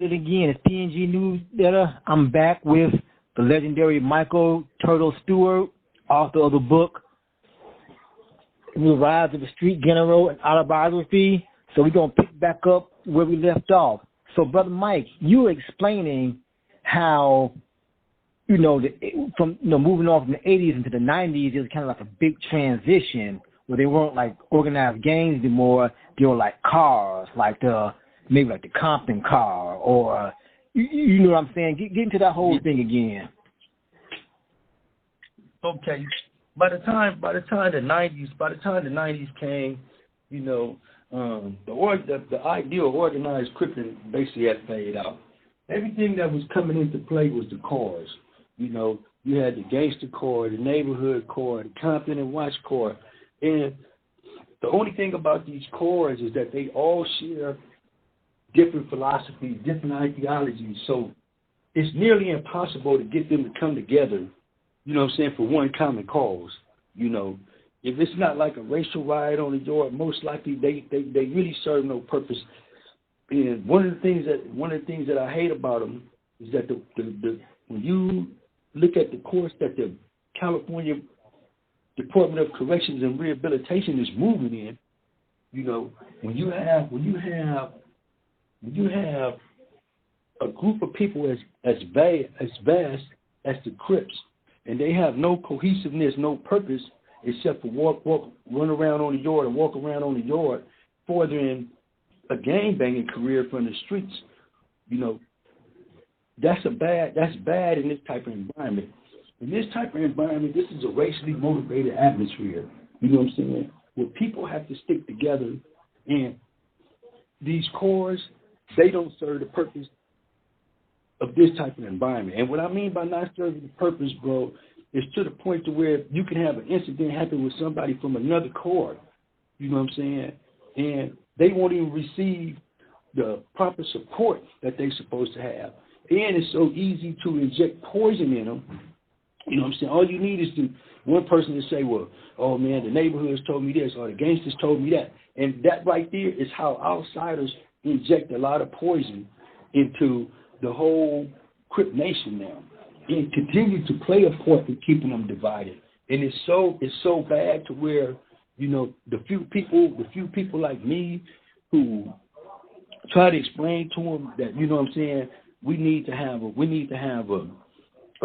it again. It's PNG Newsletter. I'm back with the legendary Michael TurToe Stewart, author of the book The Rise of the Street General and Autobiography. So we're going to pick back up where we left off. So, Brother Mike, you were explaining how, from moving on from the 80s into the 90s, it was kind of like a big transition where they weren't like organized gangs anymore. They were like cars, maybe like the Compton car, or you know what I'm saying? Get into that whole thing again. Okay. By the time the 90s came, the ideal organized cripping basically had faded out. Everything that was coming into play was the cars. You had the gangster car, the neighborhood car, the Compton and Watch car. And the only thing about these cars is that they all share different philosophies, different ideologies. So it's nearly impossible to get them to come together, for one common cause. If it's not like a racial riot on the yard, most likely they really serve no purpose. And one of the things that I hate about them is that when you look at the course that the California Department of Corrections and Rehabilitation is moving in, when you have a group of people as vast as the Crips, and they have no cohesiveness, no purpose, except for run around on the yard and walk around on the yard, furthering a gang-banging career from the streets, that's bad in this type of environment. In this type of environment, this is a racially motivated atmosphere, you know what I'm saying, where people have to stick together, and these cores, they don't serve the purpose of this type of environment. And what I mean by not serving the purpose, bro, is to the point to where you can have an incident happen with somebody from another core, you know what I'm saying, and they won't even receive the proper support that they're supposed to have. And it's so easy to inject poison in them, you know what I'm saying. All you need is one person to say, well, oh, man, the neighborhoods told me this, or the gangsters told me that. And that right there is how outsiders inject a lot of poison into the whole Crip Nation now, and continue to play a part in keeping them divided. And it's so bad to where, the few people like me who try to explain to them that, you know what I'm saying, we need to have a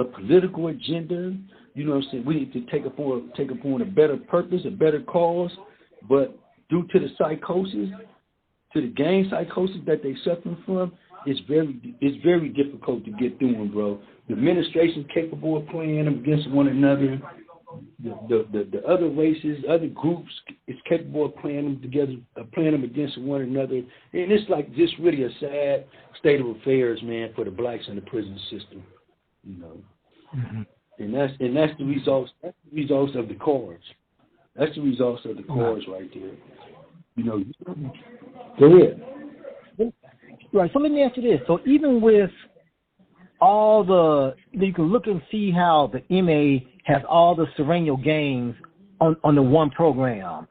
political agenda, you know what I'm saying, we need to take upon a better purpose, a better cause, but due to the psychosis, to the gang psychosis that they suffering from, it's very difficult to get through them, bro. The administration capable of playing them against one another. The other races, other groups is capable of playing them together, playing them against one another. And it's like just really a sad state of affairs, man, for the blacks in the prison system, Mm-hmm. And that's the results. That's the results of the cores. That's the results of the cores right there. Go ahead. Right. So let me ask you this. So even with you can look and see how the MA has all the Sereno gangs on the one program.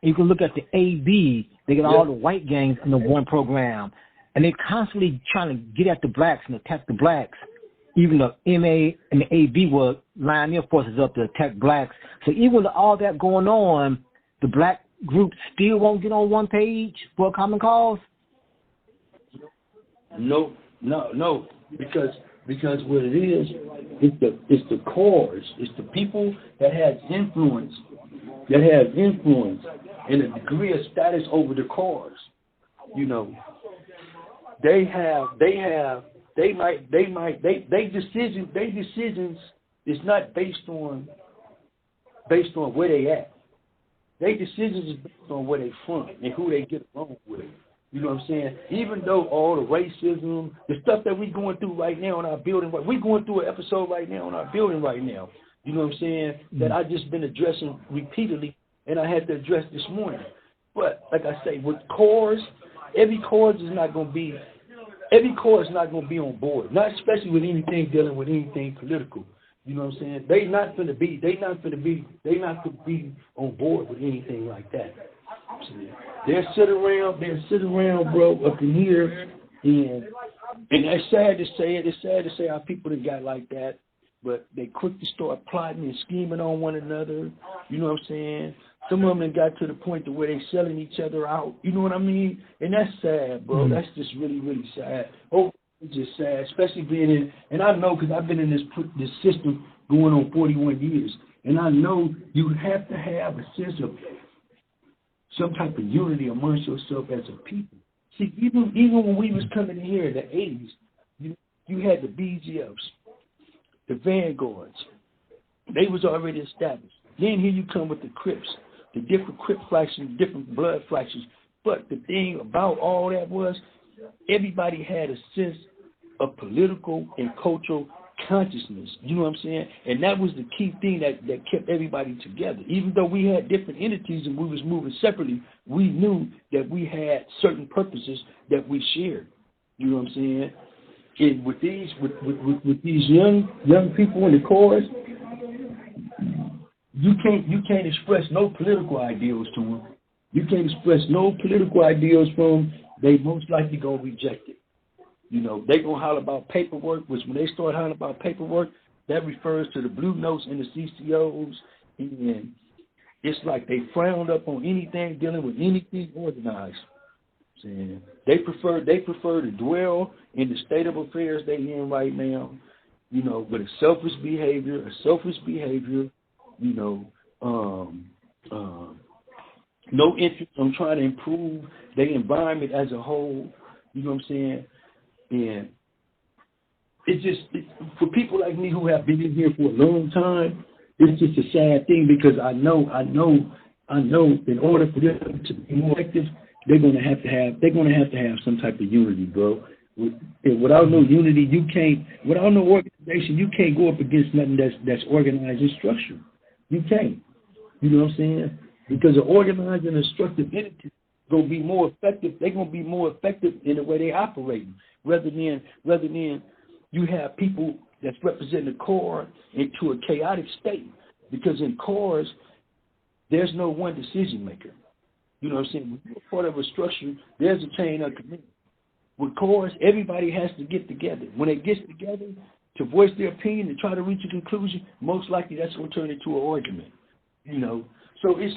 You can look at the AB, they get all the white gangs in the one program. And they're constantly trying to get at the blacks and attack the blacks. Even the MA and the AB will line their forces up to attack blacks. So even with all that going on, the black group still won't get on one page for a common cause? No, because what it is, it's the cores, it's the people that have influence, and a degree of status over the cores. They decisions is not based on where they at. They decisions is based on where they from and who they get along with. You know what I'm saying? Even though all the racism, the stuff that we're going through right now in our building, we're going through an episode right now in our building right now. You know what I'm saying? That I've just been addressing repeatedly, and I had to address this morning. But like I say, with cores, every core is not going to be on board. Not especially with anything dealing with anything political. You know what I'm saying? They not going to be on board with anything like that. They'll sit around, bro, up in here and And that's sad to say it. It's sad to say how people that got like that, but they quick to start plotting and scheming on one another. You know what I'm saying? Some of them got to the point to where they selling each other out. You know what I mean? And that's sad, bro. That's just really, really sad. Oh, it's just sad, especially being in. And I know because I've been in this system going on 41 years, and I know you have to have a sense of some type of unity amongst yourself as a people. See, even when we was coming in here in the 80s, you had the BGFs, the Vanguards. They was already established. Then here you come with the Crips, the different Crip factions, different blood factions. But the thing about all that was everybody had a sense of political and cultural consciousness. You know what I'm saying? And that was the key thing that kept everybody together. Even though we had different entities and we was moving separately, we knew that we had certain purposes that we shared. You know what I'm saying? And with these young people in the chorus, you can't express no political ideals to them. You can't express no political ideals from them. They most likely gonna reject it. You know, they gonna holler about paperwork, which when they start hollering about paperwork, that refers to the blue notes and the CCOs, and it's like they frowned up on anything dealing with anything organized. They prefer to dwell in the state of affairs they in right now, you know, with a selfish behavior, you know, no interest on trying to improve their environment as a whole, you know what I'm saying? And for people like me who have been in here for a long time, it's just a sad thing because I know in order for them to be more effective, they're gonna have to have some type of unity, bro. Without no unity, without no organization, you can't go up against nothing that's organized and structured. You can't. You know what I'm saying? Because an organized and a structured entity gonna be more effective. They're gonna be more effective in the way they operate, rather than you have people that's representing the core into a chaotic state. Because in cores, there's no one decision maker. You know what I'm saying? When you're part of a structure, there's a chain of command. With cores, everybody has to get together. When they get together to voice their opinion and try to reach a conclusion, most likely that's going to turn into an argument. You know, so it's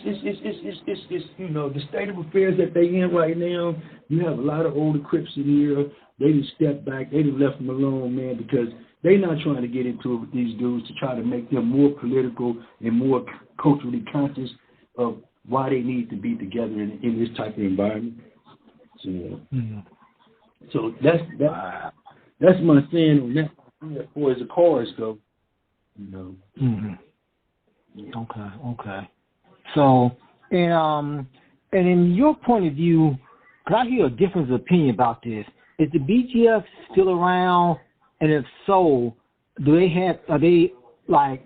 you know, the state of affairs that they in right now. You have a lot of older Crips in here. They just stepped back. They just left them alone, man, because they're not trying to get into it with these dudes to try to make them more political and more culturally conscious of why they need to be together in this type of environment. So that's my saying on that. As far as the chorus go, you know. Okay. So, and in your point of view, because I hear a difference of opinion about this. Is the BGF still around? And if so, are they like,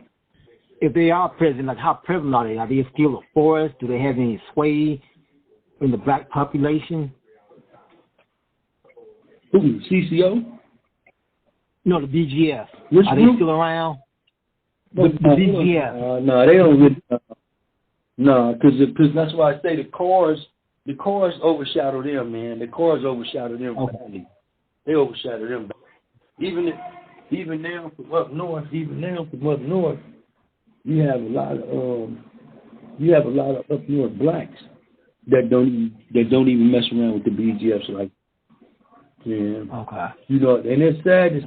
if they are present, like how prevalent are they? Are they still a force? Do they have any sway in the black population? Who, CCO? No, the BGF. Which are group? They still around? The BGF. No, they don't really. No, because that's why I say the cores overshadow them, man. The cores overshadow them. Okay. They overshadow them. Even now from up north, you have a lot of up north blacks that don't even mess around with the BGFs like. Yeah. Okay. You know, and it's sad to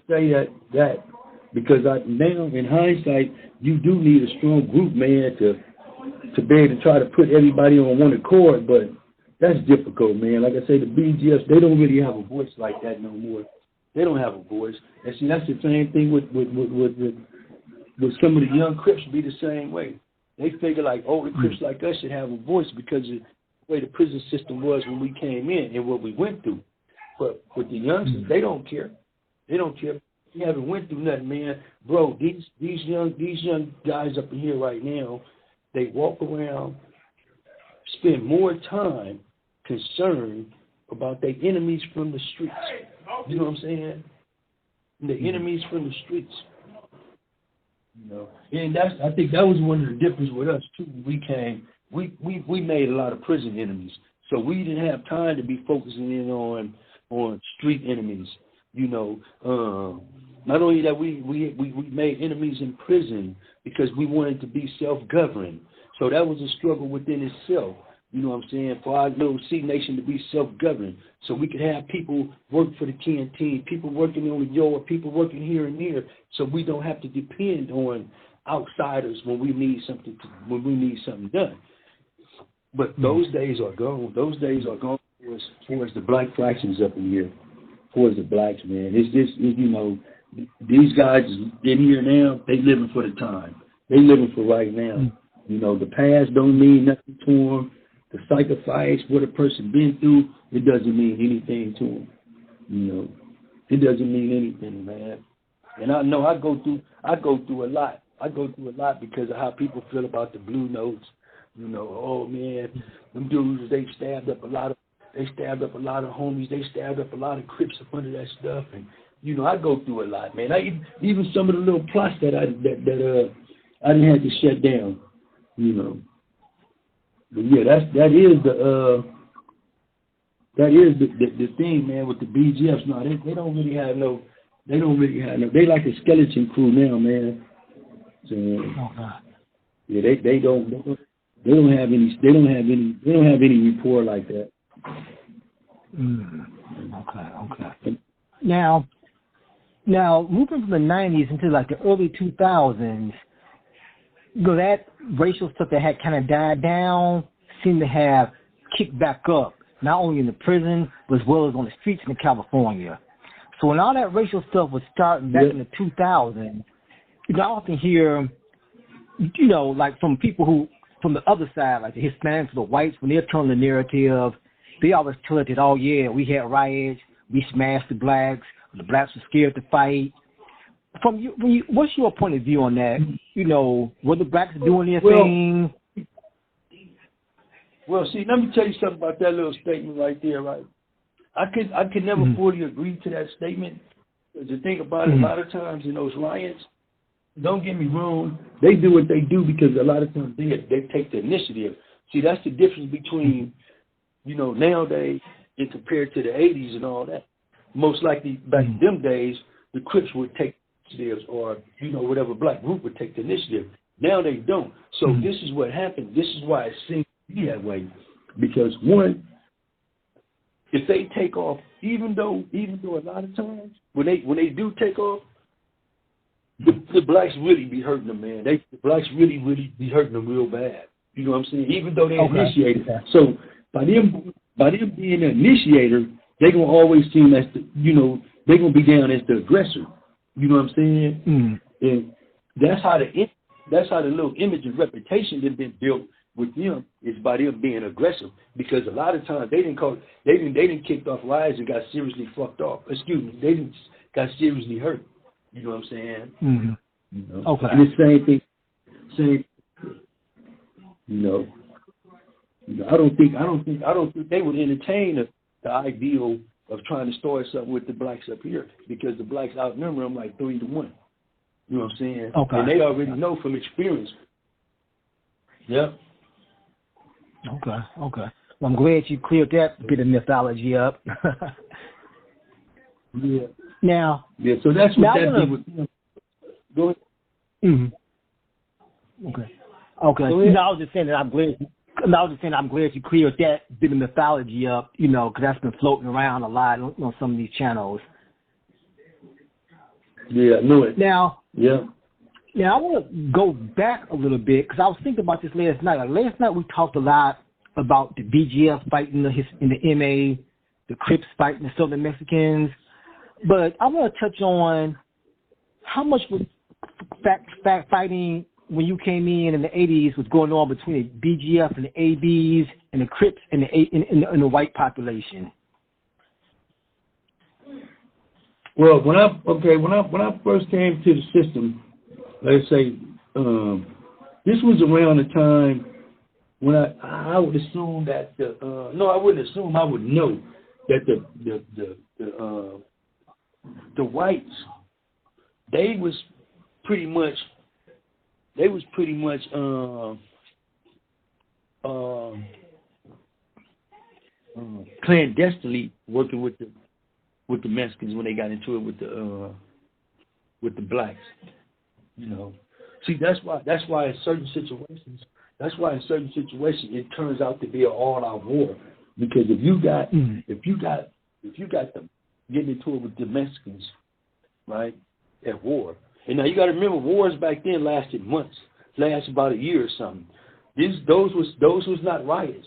say, that because now in hindsight, you do need a strong group, man, to be able to try to put everybody on one accord, but that's difficult, man. Like I say, the BGFs, they don't really have a voice like that no more. They don't have a voice. And see, that's the same thing with some of the young Crips be the same way. They figure like, the Crips like us should have a voice because of the way the prison system was when we came in and what we went through. But with the youngsters, they don't care. They don't care. We haven't went through nothing, man. Bro, these young guys up in here right now, they walk around, spend more time concerned about their enemies from the streets. You know what I'm saying? The enemies from the streets. You know, and I think that was one of the differences with us too. We came, we made a lot of prison enemies, so we didn't have time to be focusing in on on street enemies. You know, not only that we made enemies in prison because we wanted to be self-governed. So that was a struggle within itself. You know what I'm saying? For our little C Nation to be self-governed, so we could have people work for the TNT, people working on the yard, people working here and there, so we don't have to depend on outsiders when we need something done. But those days are gone. Those days are gone for us the black fractions up in here, for us the blacks, man. It's just, you know, these guys in here now, they living for the time. They living for right now. You know, the past don't mean nothing to them. The sacrifice, what a person been through, it doesn't mean anything to them. You know, it doesn't mean anything, man. And I know I go through a lot. I go through a lot because of how people feel about the Blue Notes. You know, oh man, them dudes, they stabbed up a lot of homies. They stabbed up a lot of Crips up under that stuff. And you know, I go through a lot, man. Even some of the little plots that I didn't have to shut down. You know. But yeah, that is the thing, man, with the BGFs. No, they don't really have no. They like a skeleton crew now, man. So, yeah, they don't have any rapport like that. Okay. Now, moving from the 90s into like the early 2000s, you know, that racial stuff that had kind of died down seemed to have kicked back up, not only in the prison, but as well as on the streets in California. So when all that racial stuff was starting back in the 2000s, you know, I often hear, you know, like from people who, from the other side, like the Hispanics, the whites, when they're telling the narrative, they always tell it that, oh yeah, we had riots, we smashed the blacks were scared to fight. From you, what's your point of view on that? You know, were the blacks doing their thing? Well, see, let me tell you something about that little statement right there, right? I could never fully agree to that statement. The thing about it, a lot of times in those riots, don't get me wrong, they do what they do because a lot of times they take the initiative. See, that's the difference between, you know, nowadays and compared to the 80s and all that. Most likely back in them days, the Crips would take initiatives, or, you know, whatever black group would take the initiative. Now they don't. So this is what happened. This is why it seems to be that way. Because one, if they take off, even though a lot of times when they do take off, the blacks really be hurting them, man. The blacks really be hurting them real bad. You know what I'm saying? Even though they initiated. So by them being the initiator, they gonna always seem as they gonna be down as the aggressor. You know what I'm saying? And that's how the little image and reputation that's been built with them is by them being aggressive. Because a lot of times they didn't kicked off riots and got seriously fucked off. Excuse me, they didn't got seriously hurt. You know what I'm saying? You know? Okay. And the same. You know, I don't think they would entertain the ideal of trying to start something with the blacks up here, because the blacks outnumber them like 3-1. You know what I'm saying? Okay. And they already know from experience. Yeah. Okay. Well, I'm glad you cleared that bit of mythology up. Yeah. Now. Yeah. So that's what that did with. Go ahead. Okay. No, I was just saying that I'm glad you cleared that bit of mythology up, you know, because that's been floating around a lot on some of these channels. Yeah, I know it. Now, yeah. Now, I want to go back a little bit because I was thinking about this last night. Last night we talked a lot about the BGF fighting in the MA, the Crips fighting the Southern Mexicans, but I want to touch on how much was fact fighting when you came in the 80s was going on between the BGF and the ABs and the Crips and the white population. Well, when I first came to the system, let's say this was around the time when I would assume that I wouldn't assume, I would know that the whites they was pretty much clandestinely working with the with the Mexicans when they got into it with the blacks. You know, see, that's why in certain situations it turns out to be an all-out war, because if you got them getting into it with the Mexicans, right, at war, and now you got to remember, wars back then lasted months, lasted about a year or something. Those was not riots.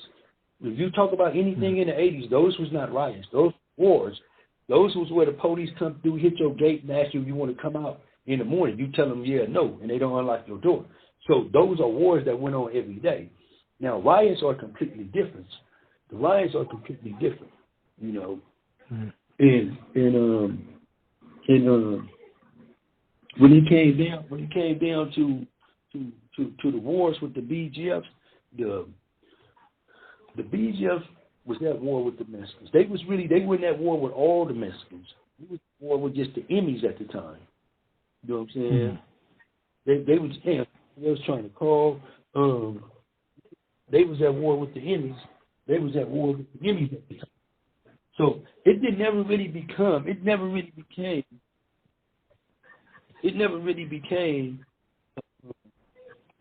If you talk about anything in the 80s, those was not riots. Those wars. Those was where the police come through, hit your gate, and ask you if you want to come out in the morning. You tell them yeah or no, and they don't unlock your door. So those are wars that went on every day. Now, riots are completely different. The riots are completely different, you know. And when it came down to the wars with the BGFs, the BGF was at war with the Mexicans. They weren't at war with all the Mexicans. They was at war with just the Emmys at the time. You know what I'm saying? They was trying to call. They was at war with the Emmys. They was at war with the Emmys at the time. So it never really became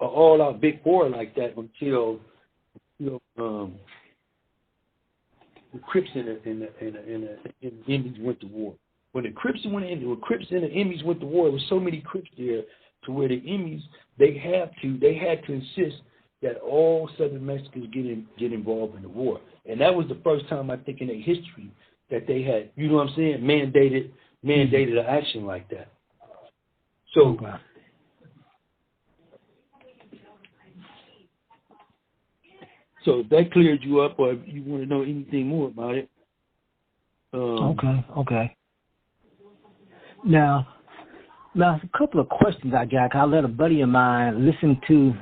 an all-out big war like that until the Crips and the Emmys went to war. When the Crips and the Emmys went to war, there was so many Crips there to where the Emmys they had to insist that all Southern Mexicans get involved in the war, and that was the first time I think in their history that they had, you know what I'm saying, mandated an action like that. So. Okay. So if that cleared you up, or if you want to know anything more about it. Okay. Now, a couple of questions I got. I let a buddy of mine listen to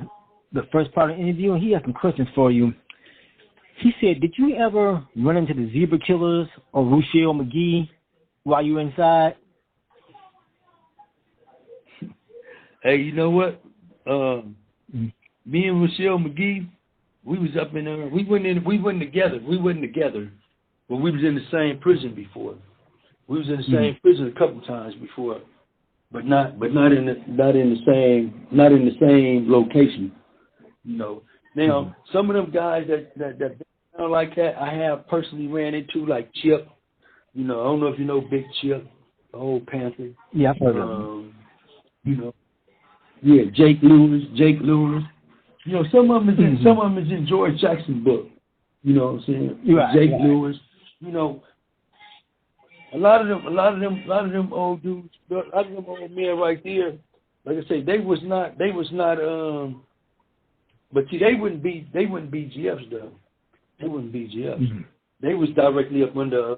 the first part of the interview, and he had some questions for you. He said, did you ever run into the Zebra Killers or Rochelle McGee while you were inside? Hey, you know what? Me and Rochelle McGee, we was up in there. We wasn't together, but we was in the same prison before. We was in the same prison a couple times before, but not in the same location. You know. Now some of them guys that sound like that, I have personally ran into, like Chip. You know, I don't know if you know Big Chip, the old Panther. Yeah, I've heard of him. You know, yeah, Jake Lewis. You know, some of them is in George Jackson's book. You know what I'm saying? Right, Jake Lewis. You know, a lot of them old dudes, a lot of them old men right there. Like I say, they was not. But see, they wouldn't be GFs though. They wouldn't be GFs. Mm-hmm. They was directly up under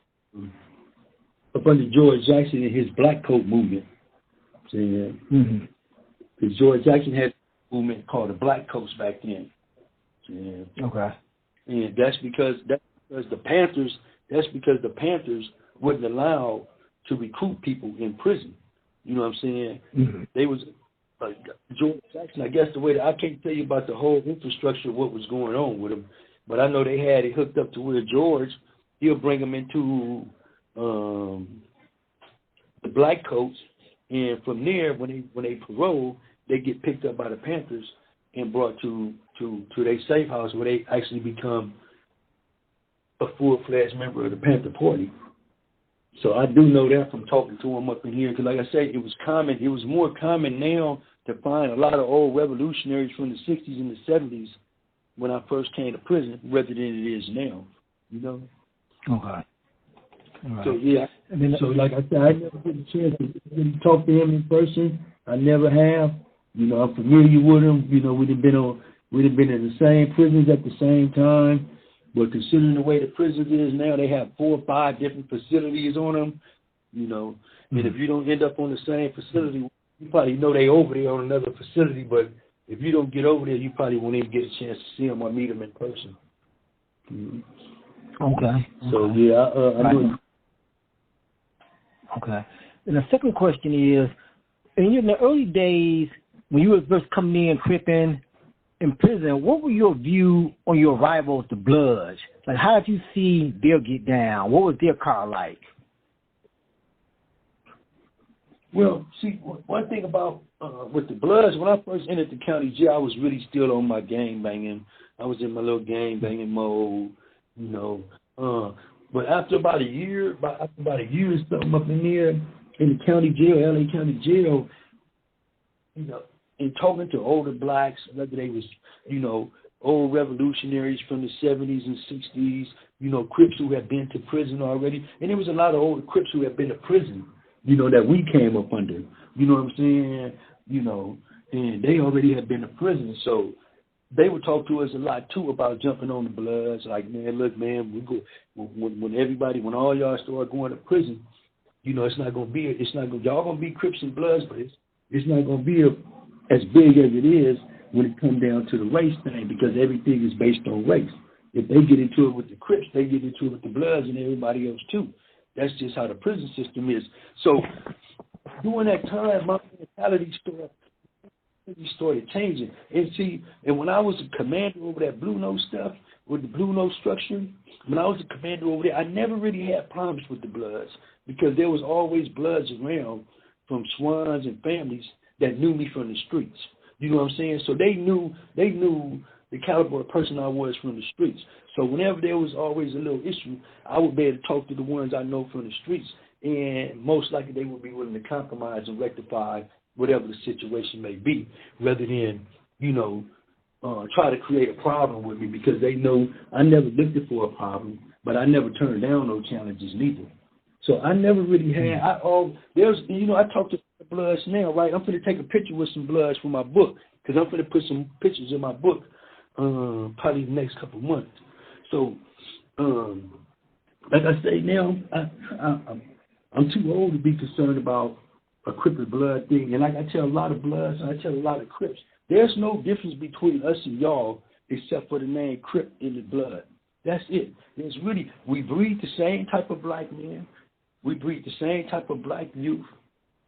George Jackson and his Black Coat movement. See, because George Jackson had a movement called the Black Coats back then. Yeah. Okay. And that's because the Panthers wouldn't allow to recruit people in prison. You know what I'm saying? Mm-hmm. They was George Jackson. I guess the way that I can't tell you about the whole infrastructure of what was going on with them, but I know they had it hooked up to where George, he'll bring them into the Black Coats, and from there, when they parole, they get picked up by the Panthers and brought to their safe house where they actually become a full-fledged member of the Panther Party. So I do know that from talking to them up in here, because like I said, it was common. It was more common now to find a lot of old revolutionaries from the 60s and the 70s when I first came to prison, rather than it is now. You know. Okay. All right. So yeah. So like I said, I never get a chance to really talk to him in person. I never have. You know, I'm familiar with him. You know, we'd have been in the same prisons at the same time. But considering the way the prisons is now, they have 4 or 5 different facilities on them, you know. And if you don't end up on the same facility, you probably know they over there on another facility. But if you don't get over there, you probably won't even get a chance to see them or meet them in person. Okay. So yeah, I know. Okay. And the second question is, in the early days when you were first coming in, Crippin, in prison, what were your view on your rivals, the Bloods? Like, how did you see them get down? What was their car like? Well, see, one thing about with the Bloods, when I first entered the county jail, I was really still on my gang banging. I was in my little gang banging mode, you know. But after about a year or something up in there in the county jail, LA County Jail, you know, and talking to older blacks, whether they was, you know, old revolutionaries from the 70s and 60s, you know, Crips who had been to prison already. And there was a lot of older Crips who had been to prison, you know, that we came up under. You know what I'm saying? You know, and they already had been to prison. So they would talk to us a lot, too, about jumping on the Bloods. Like, man, look, man, we go when all y'all start going to prison, you know, y'all going to be Crips and Bloods, but it's not going to be as big as it is when it comes down to the race thing, because everything is based on race. If they get into it with the Crips, they get into it with the Bloods and everybody else too. That's just how the prison system is. So during that time, my mentality started changing. And when I was a commander over that Blue Note stuff, with the Blue Note structure, when I was a commander over there, I never really had problems with the Bloods because there was always Bloods around from Swans and families that knew me from the streets. You know what I'm saying? So they knew the caliber of person I was from the streets. So whenever there was always a little issue, I would be able to talk to the ones I know from the streets, and most likely they would be willing to compromise and rectify whatever the situation may be, rather than, you know, try to create a problem with me, because they know I never looked for a problem, but I never turned down no challenges neither. So I never really had. I talk to the Bloods now, right? I'm going to take a picture with some Bloods for my book, because I'm going to put some pictures in my book probably the next couple of months. So, like I say now, I'm too old to be concerned about a Crip and Blood thing. And like I tell a lot of Bloods, and I tell a lot of Crips, there's no difference between us and y'all except for the name Crip in the blood. That's it. There's really, we breed the same type of black men. We breed the same type of black youth.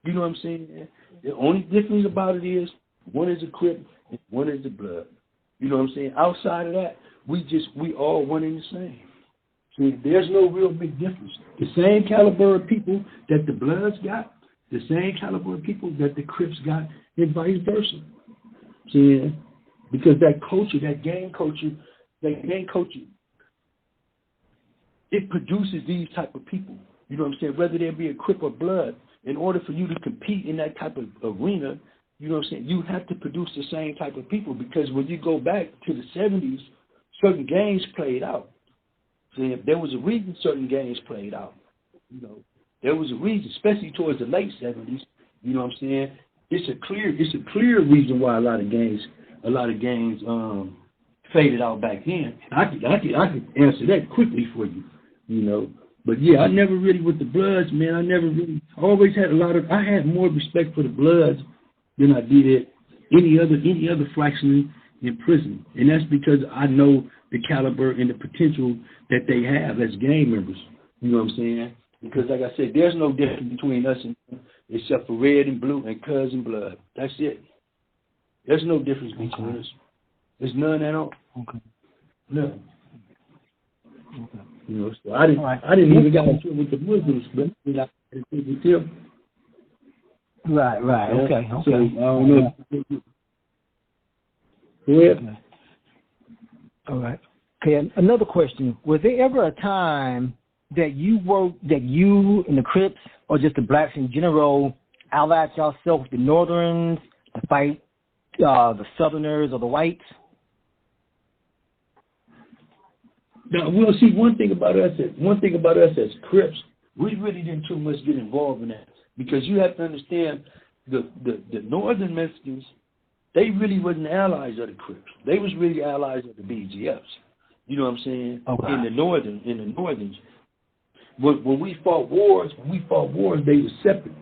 You know what I'm saying? The only difference about it is one is a Crip and one is a Blood. You know what I'm saying? Outside of that, we all one and the same. So there's no real big difference. The same caliber of people that the Bloods got, the same caliber of people that the Crips got, and vice versa. See? Because that culture, that gang culture, it produces these type of people. You know what I'm saying? Whether they be a Crip or Blood, in order for you to compete in that type of arena, you know what I'm saying, you have to produce the same type of people, because when you go back to the 70s, certain games played out. See, there was a reason certain games played out. You know, there was a reason, especially towards the late 70s. You know what I'm saying? It's a clear reason why a lot of games faded out back then. I could answer that quickly for you. You know. But yeah, I never really, with the Bloods, man, I always had I had more respect for the Bloods than I did any other fraction in prison. And that's because I know the caliber and the potential that they have as gang members. You know what I'm saying? Because like I said, there's no difference between us and them except for red and blue and cuz and blood. That's it. There's no difference between us. There's none at all. Okay. None. Okay. You know, so I didn't even get into it with the Muslims, but I had to with them. Right. Okay. So I don't know. Go ahead. Okay. All right. Okay. Another question: was there ever a time that you and the Crips, or just the blacks in general, allied yourself with the Northerns to fight the Southerners or the whites? Now, we'll see. One thing about us as Crips, we really didn't too much get involved in that, because you have to understand the Northern Mexicans, they really wasn't allies of the Crips. They was really allies of the BGFs. You know what I'm saying? Okay. In the Northerns. When we fought wars, they were separate.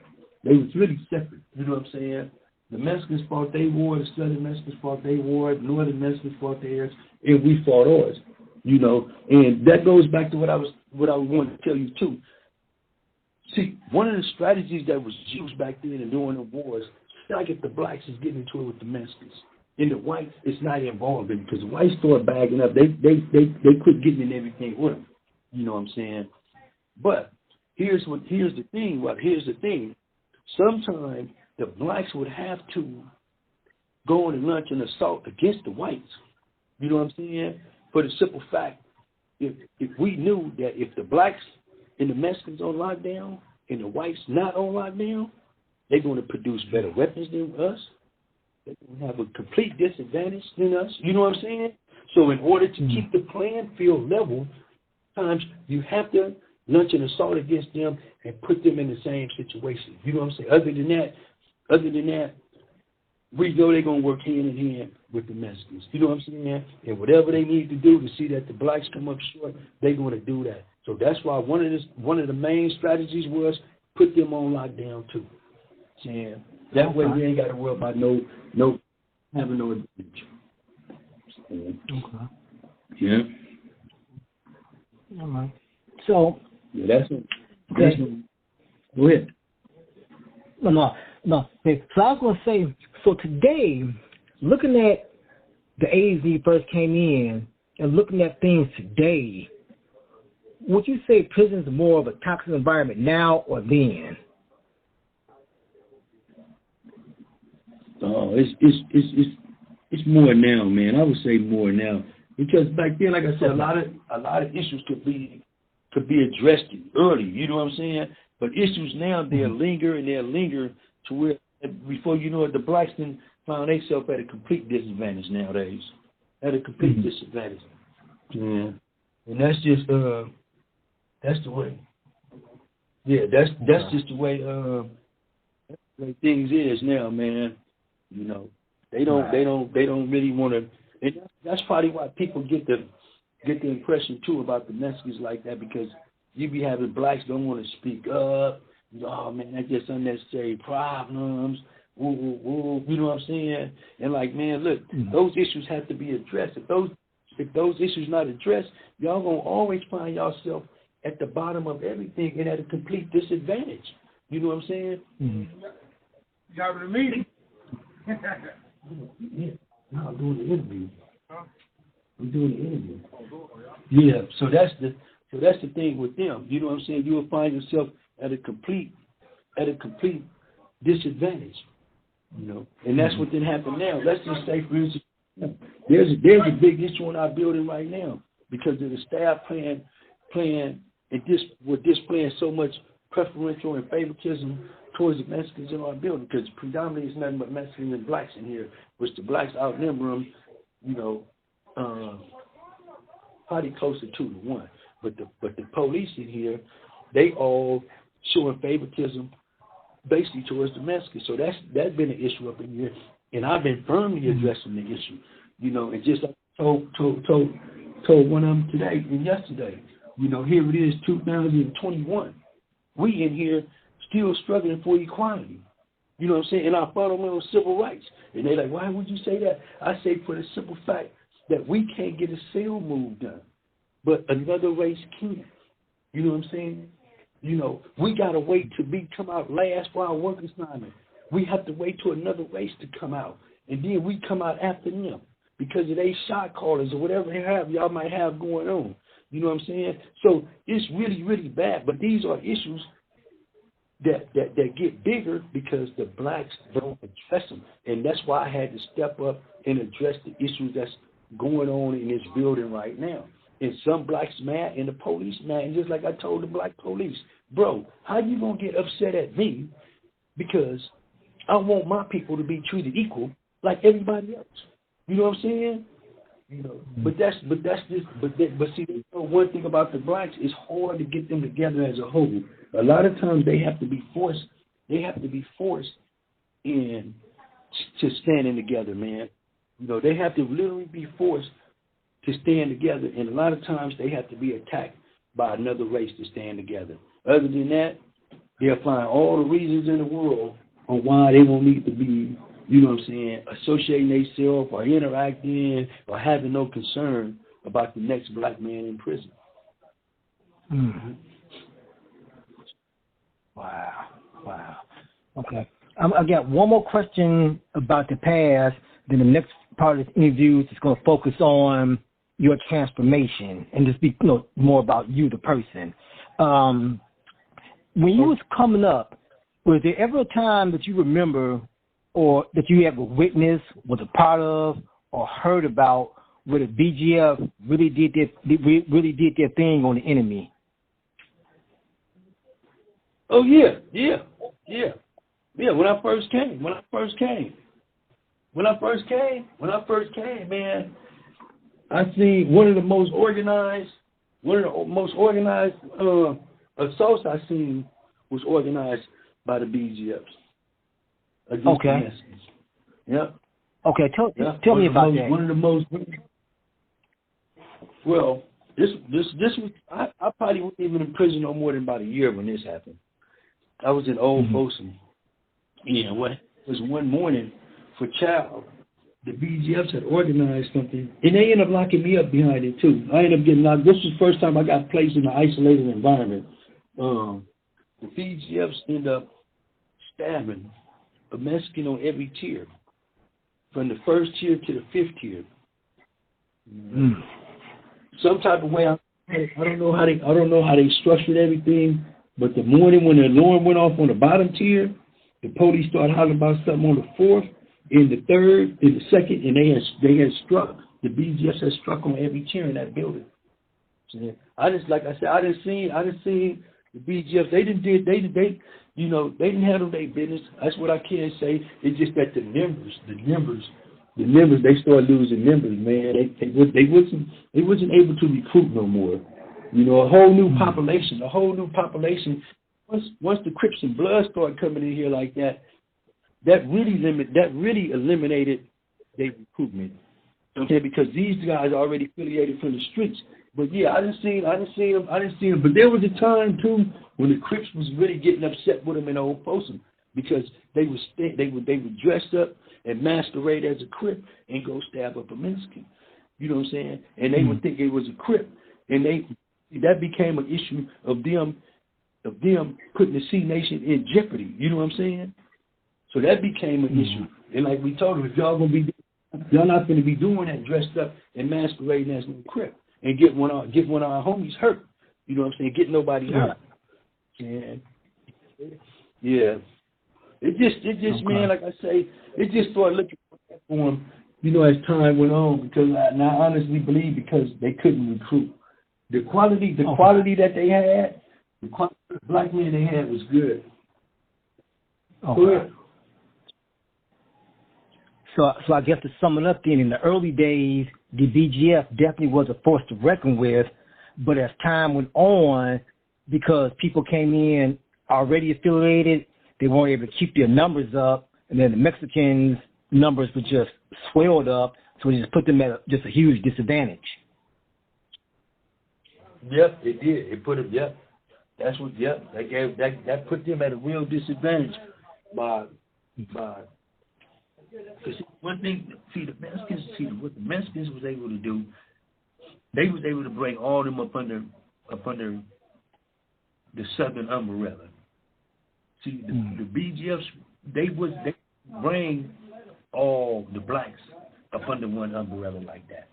They was really separate. You know what I'm saying? The Mexicans fought their war, the Southern Mexicans fought their war, the Northern Mexicans fought theirs, and we fought ours. You know, and that goes back to what I wanted to tell you too. See, one of the strategies that was used back then in during the wars, like if the blacks is getting into it with the Mexicans, and the whites is not involved in it, because the whites start bagging up. They quit getting in everything with them. You know what I'm saying? But here's the thing. sometimes the blacks would have to go on and launch an assault against the whites. You know what I'm saying? For the simple fact, if we knew that if the blacks and the Mexicans on lockdown and the whites not on lockdown, they're going to produce better weapons than us. They're going to have a complete disadvantage than us. You know what I'm saying? So in order to keep the playing field level, times you have to launch an assault against them and put them in the same situation. You know what I'm saying? Other than that, we know they're going to work hand in hand with the Mexicans. You know what I'm saying? And whatever they need to do to see that the blacks come up short, they're going to do that. So that's why one of the main strategies was put them on lockdown too. Saying that way we ain't got to worry about no having no advantage. Okay. Yeah. All right. So. Yeah, that's it. Go ahead. No. So I was going to say, so today, looking at the AZ first came in and looking at things today, would you say prison's more of a toxic environment now or then? Oh, it's more now, man. I would say more now because back then, like I said, a lot of issues could be addressed early. You know what I'm saying? But issues now they'll linger to where before you know it, the blacks then found themselves at a complete disadvantage nowadays. At a complete disadvantage. Yeah, and that's just that's the way. Yeah, that's just the way things is now, man. You know, they don't really want to. And that's probably why people get the impression too about the Mexicans like that, because you be having blacks don't want to speak up. Oh man, that's just unnecessary problems. Woo, woo, woo. You know what I'm saying? And like, man, look, those issues have to be addressed. If those issues not addressed, y'all gonna always find yourself at the bottom of everything and at a complete disadvantage. You know what I'm saying? You got with a meeting? Yeah. No, I'm doing the interview. I'm doing the interview. Yeah. So that's the thing with them. You know what I'm saying? You will find yourself at a complete disadvantage. You know, and that's what didn't happen now. Let's just say, for instance, there's a big issue in our building right now because of the staff playing and displaying so much preferential and favoritism towards the Mexicans in our building, because predominantly it's nothing but Mexicans and blacks in here, which the blacks outnumber them, you know, probably closer 2-1. But the police in here, they all showing favoritism basically towards the Mexicans. So that's been an issue up in here, and I've been firmly addressing the issue, you know, and just told one of them today and yesterday. You know, here it is, 2021. We in here still struggling for equality. You know what I'm saying? And our fundamental civil rights. And they're like, why would you say that? I say for the simple fact that we can't get a sale move done, but another race can. You know what I'm saying? You know, we got to wait to come out last for our work assignment. We have to wait till another race to come out. And then we come out after them because of they shot callers or whatever y'all might have going on. You know what I'm saying? So it's really, really bad. But these are issues that get bigger because the blacks don't address them. And that's why I had to step up and address the issues that's going on in this building right now. And some blacks mad and the police mad. And just like I told the black police, bro, how you going to get upset at me because I want my people to be treated equal like everybody else? You know what I'm saying? You know, but see, one thing about the blacks, it's hard to get them together as a whole. A lot of times they have to be forced in to standing together, man. You know, they have to literally be forced to stand together, and a lot of times they have to be attacked by another race to stand together. Other than that, they'll find all the reasons in the world on why they won't need to be, you know what I'm saying, associating themselves or interacting or having no concern about the next black man in prison. Mm-hmm. Wow. Okay. I got one more question about the past. Then the next part of this interview is going to focus on your transformation and just be more about you, the person. When you was coming up, Was there ever a time that you remember or that you ever witnessed, was a part of, or heard about where the BGF really did their thing on the enemy? Oh yeah. When I first came, man, I seen one of the most organized assaults I seen was organized by the BGFs against the Mexicans. Yep. Okay, tell me about that. One of the most. Well, this was I probably wasn't even in prison no more than about a year when this happened. I was in Old Folsom. Yeah, what was one morning for child, the BGFs had organized something, and they ended up locking me up behind it too. I ended up getting locked. This was the first time I got placed in an isolated environment. The BGFs ended up stabbing a Mexican on every tier, from the first tier to the fifth tier. Some type of way. I don't know how they structured everything, but the morning when the alarm went off on the bottom tier, the police started hollering about something on the fourth, in the third, in the second, and they had struck. The BGS had struck on every tier in that building. So I didn't see the BGS. They didn't handle their business. That's what I can say. It's just that the members, they started losing members, man. They wasn't able to recruit no more. A whole new population. Once the Crips and Bloods started coming in here like that, that really eliminated their recruitment. Okay, because these guys are already affiliated from the streets. But yeah, I didn't see them. But there was a time too when the Crips was really getting upset with them in Old Folsom because they would dress up and masquerade as a Crip and go stab up a Mexican. You know what I'm saying? And they would think it was a Crip, and that became an issue of them putting the C Nation in jeopardy. You know what I'm saying? So that became an issue. And like we told them, if y'all not going to be doing that, dressed up and masquerading as a Crip, and get one of our homies hurt. You know what I'm saying? Get nobody hurt. And yeah. It just man, like I say, it just started looking for them, as time went on, because I honestly believe because they couldn't recruit. The quality that they had, the quality of black men they had was good. Okay. So I guess to sum it up then, in the early days, the BGF definitely was a force to reckon with, but as time went on, because people came in already affiliated, they weren't able to keep their numbers up, and then the Mexicans' numbers were just swelled up, so it just put them at just a huge disadvantage. Yep, it did. It put them. Yep, that's what. Yep, that put them at a real disadvantage by. Because one thing, what the Mexicans was able to do, they was able to bring all them up under the Southern umbrella. See, the BGFs, they bring all the blacks up under one umbrella like that.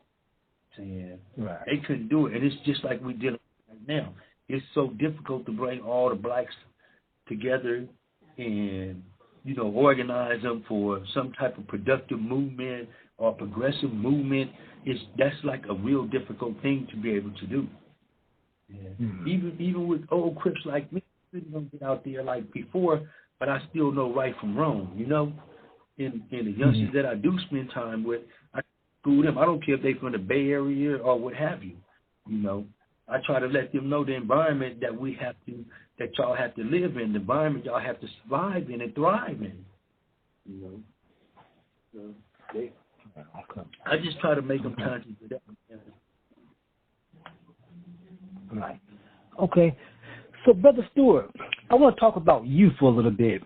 See, right. They couldn't do it, and it's just like we're dealing with right now. It's so difficult to bring all the blacks together and organize them for some type of productive movement or progressive movement. That's like a real difficult thing to be able to do. Yeah. Even with old Crips like me, I don't get out there like before, but I still know right from wrong. And the youngsters that I do spend time with, I school them. I don't care if they're from the Bay Area or what have you. I try to let them know the environment that y'all have to live in, the environment y'all have to survive in and thrive in. I just try to make them conscious of that. Right. Okay. So, Brother Stewart, I want to talk about you for a little bit.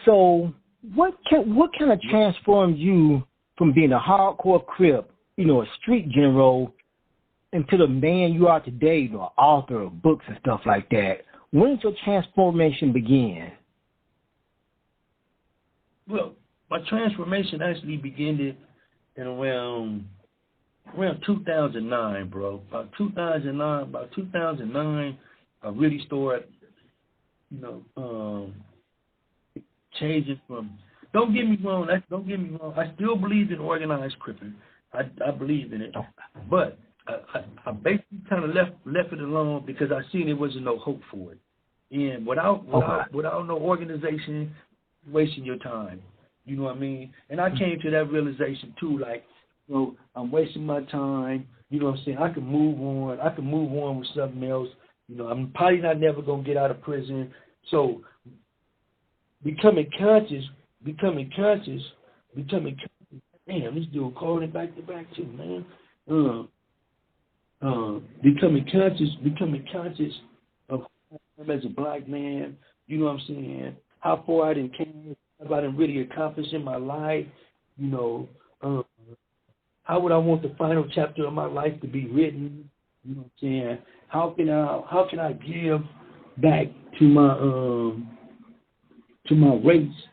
So, what kind of transformed you from being a hardcore Crip, a street general, into the man you are today, an author of books and stuff like that? When did your transformation begin? Well, my transformation actually began in around 2009, bro. About 2009, I really started, changing from. Don't get me wrong. Don't get me wrong. I still believe in organized cripping. I believe in it, but I basically kind of left it alone because I seen there wasn't no hope for it. And without no organization, wasting your time. You know what I mean? And I came to that realization too. Like, you know, I'm wasting my time. You know what I'm saying? I can move on. I can move on with something else. You know, I'm probably not never gonna get out of prison. So becoming conscious. Damn, this dude calling it back to back too, man. Becoming conscious of who I am as a black man. You know what I'm saying? How far I done came, what I done really accomplished in my life. You know, how would I want the final chapter of my life to be written? You know what I'm saying? How can I give back to my race?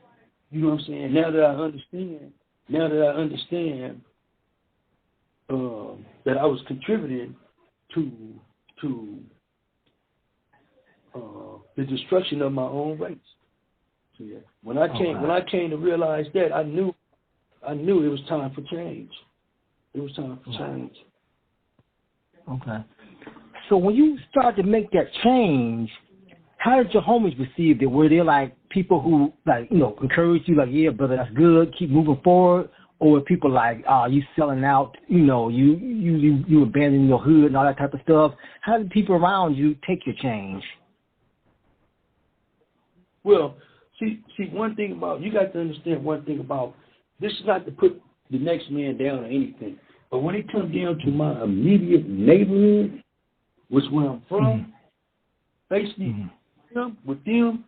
You know what I'm saying? Now that I understand that I was contributing to the destruction of my own race. So, yeah. When I came to realize that, I knew it was time for change. It was time for change. Okay. So when you started to make that change, how did your homies receive it? Were they like people who, like, you know, encouraged you, like, yeah, brother, that's good, keep moving forward? Or were people like, you selling out, you know, you abandoning your hood and all that type of stuff? How did people around you take your change? Well, see, one thing about, you got to understand one thing about, this is not to put the next man down or anything, but when it comes down to my immediate neighborhood, which is where I'm from, basically, with them,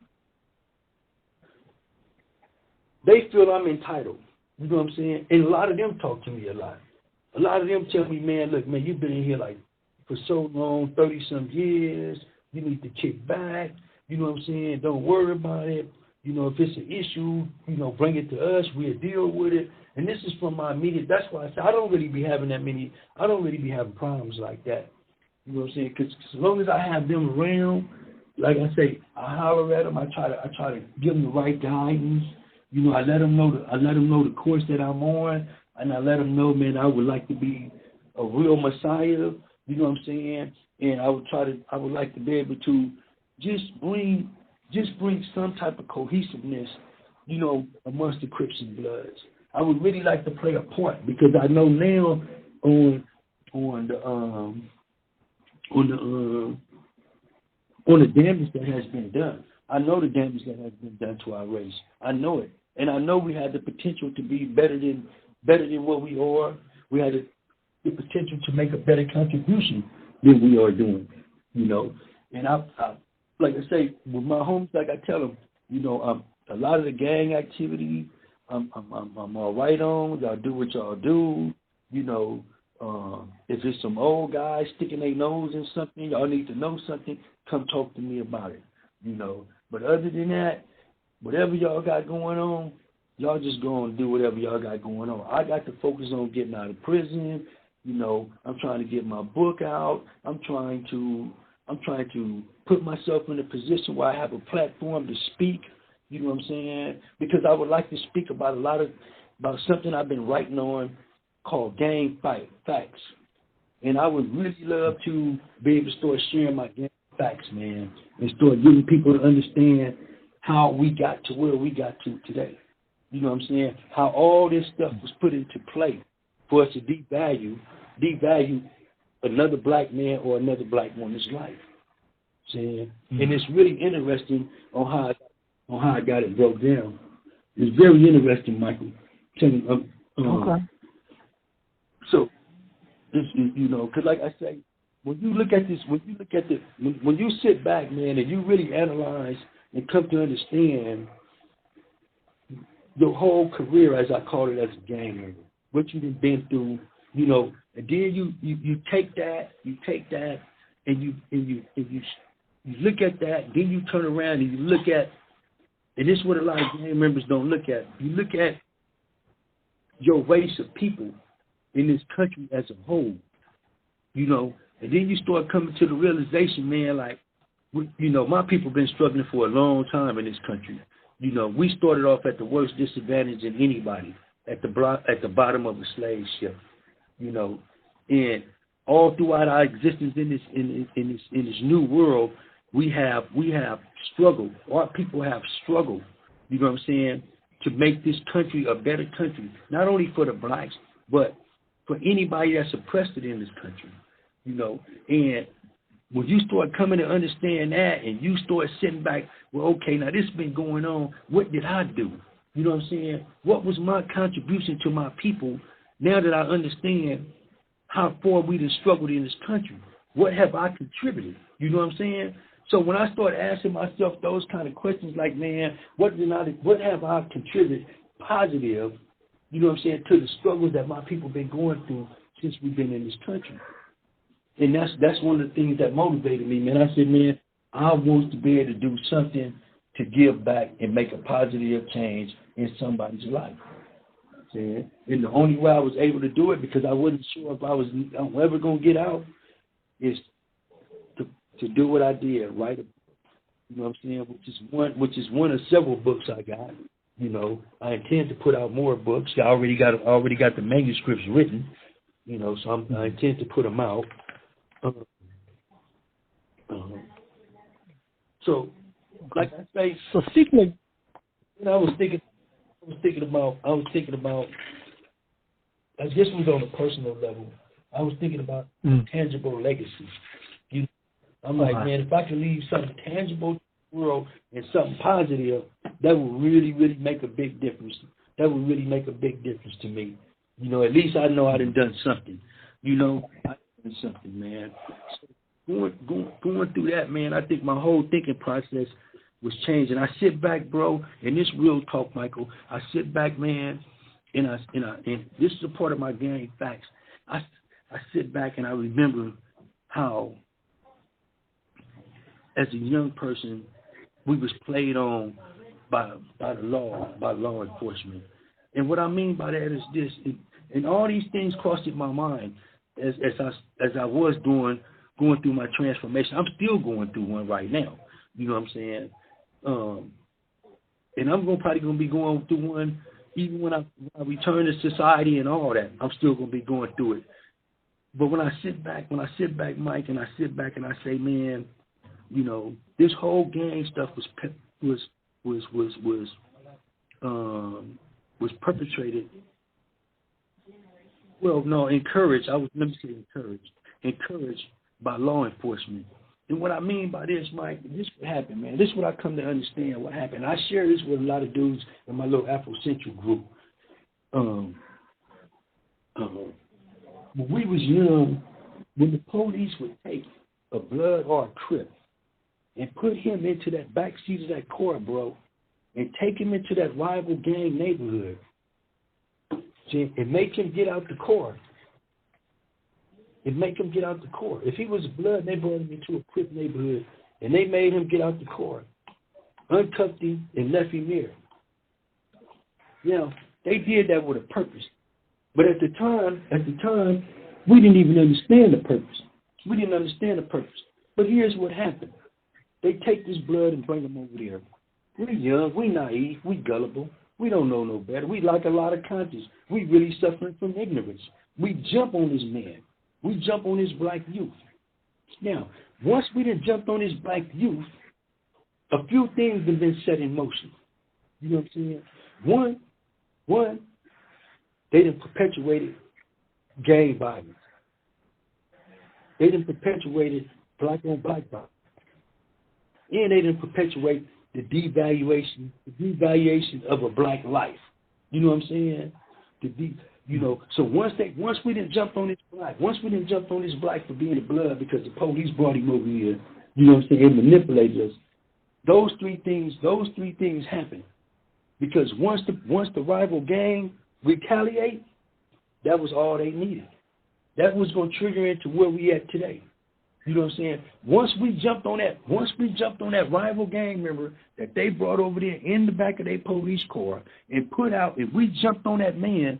they feel I'm entitled. You know what I'm saying? And a lot of them talk to me a lot. A lot of them tell me, man, look, man, you've been in here like for so long, 30-some years. You need to kick back. You know what I'm saying? Don't worry about it. You know, if it's an issue, you know, bring it to us. We'll deal with it. And this is from my immediate. That's why I say I don't really be having problems like that. You know what I'm saying? Because as long as I have them around, like I say, I holler at them. I try to give them the right guidance. You know, I let them know the course that I'm on, and I let them know, man, I would like to be a real Messiah. You know what I'm saying? And I would like to be able to just bring some type of cohesiveness, you know, amongst the Crips and Bloods. I would really like to play a part because I know now on the damage that has been done. I know the damage that has been done to our race. I know it. And I know we had the potential to be better than what we are. We had the potential to make a better contribution than we are doing, you know. And I like I say, with my homies, like I tell them, you know, a lot of the gang activity, I'm all right on. Y'all do what y'all do. You know, if it's some old guys sticking their nose in something, y'all need to know something, come talk to me about it, you know. But other than that, whatever y'all got going on, y'all just go and do whatever y'all got going on. I got to focus on getting out of prison. You know, I'm trying to get my book out. I'm trying to put myself in a position where I have a platform to speak. You know what I'm saying? Because I would like to speak about about something I've been writing on called gang facts. And I would really love to be able to start sharing my gang facts, man, and start getting people to understand how we got to where we got to today. You know what I'm saying? How all this stuff was put into play for us to devalue another black man or another black woman's life. Saying, and it's really interesting on how I got it broke down. It's very interesting, Michael. Okay. So, you know, because like I say, when you look at this, when you sit back, man, and you really analyze and come to understand your whole career, as I call it, as a gang member, what you've been through, you know, and then you take that, and you look at that, then you turn around and you look at, and this is what a lot of gang members don't look at. You look at your race of people in this country as a whole, you know, and then you start coming to the realization, man, like, you know, my people been struggling for a long time in this country. You know, we started off at the worst disadvantage in anybody, at the bottom of the slave ship. You know, and all throughout our existence in this new world, we have struggled. Our people have struggled. You know what I'm saying? To make this country a better country, not only for the blacks, but for anybody that's oppressed in this country. You know, and when you start coming to understand that, and you start sitting back, well, okay, now this has been going on. What did I do? You know what I'm saying? What was my contribution to my people? Now that I understand how far we have struggled in this country, what have I contributed? You know what I'm saying? So when I start asking myself those kind of questions, like, man, what have I contributed positive? You know what I'm saying, to the struggles that my people been going through since we've been in this country. And that's one of the things that motivated me, man. I said, man, I want to be able to do something to give back and make a positive change in somebody's life. And the only way I was able to do it, because I wasn't sure if I'm ever going to get out, is to do what I did, write a book. You know what I'm saying? Which is one of several books I got. You know, I intend to put out more books. I already got the manuscripts written. You know, so I intend to put them out. So, like I say, so speaking of, you know, I was thinking about. I guess it was on a personal level. I was thinking about tangible legacy. I'm like, man, if I could leave something tangible to the world and something positive, that would really, really make a big difference. That would really make a big difference to me. You know, at least I know I done something. You know, I done something, man. So going through that, man, I think my whole thinking process was changing. I sit back, bro, and this real talk, Michael. I sit back, man, and this is a part of my gang facts. I sit back and I remember how, as a young person, we was played on by law enforcement. And what I mean by that is this, and all these things crossed in my mind as I was going through my transformation. I'm still going through one right now. You know what I'm saying? And I'm probably going to be going through one even when I return to society and all that. I'm still going to be going through it. But when I sit back, Mike, and I sit back and I say, man, you know, this whole gang stuff was perpetrated. Well, no, encouraged. Let me say encouraged by law enforcement. And what I mean by this, Mike, this what happened, man. This is what I come to understand what happened. I share this with a lot of dudes in my little Afro-Central group. When we was young, when the police would take a blood or a Crip and put him into that back seat of that car, bro, and take him into that rival gang neighborhood, and make him get out the car. If he was blood, they brought him into a Crip neighborhood, and they made him get out the car, uncuffed him, and left him there. Now, they did that with a purpose. But at the time, we didn't even understand the purpose. But here's what happened. They take this blood and bring him over there. We're young, we naive, we gullible. We don't know no better. We like a lot of conscience. We really suffering from ignorance. We jump on this man. We jump on this black youth. Now, once we done jumped on this black youth, a few things have been set in motion. You know what I'm saying? One, they done perpetuated gang violence. They done perpetuated black on black violence. And they done perpetuate the devaluation of a black life. You know what I'm saying? So once we didn't jump on this black for being the blood because the police brought him over here, you know what I'm saying, and manipulated us. Those three things happened. Because once the rival gang retaliate, that was all they needed. That was going to trigger into where we at today. You know what I'm saying? Once we jumped on that rival gang member that they brought over there in the back of their police car and put out, if we jumped on that man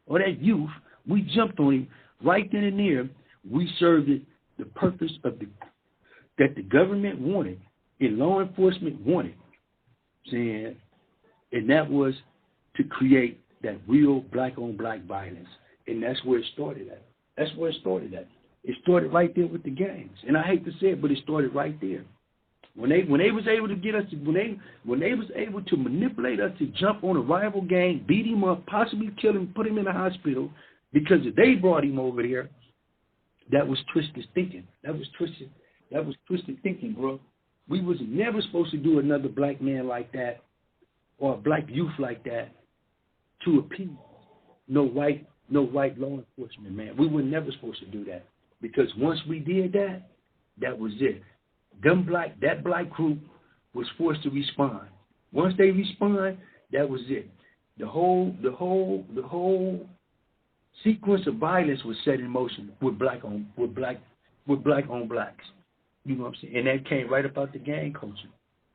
or that youth, we jumped on him right then and there, we served it the purpose of that the government wanted and law enforcement wanted. Saying And that was to create that real black-on-black violence. And that's where it started at. That's where it started at. It started right there with the gangs. And I hate to say it, but it started right there. When they was able to get us to, when they was able to manipulate us to jump on a rival gang, beat him up, possibly kill him, put him in the hospital, because they brought him over there, that was twisted thinking. That was twisted thinking, bro. We was never supposed to do another black man like that or a black youth like that to appease no white law enforcement, man. We were never supposed to do that, because once we did that, that was it. That black group was forced to respond. Once they respond, that was it. The whole sequence of violence was set in motion with black on blacks. You know what I'm saying? And that came right about the gang culture.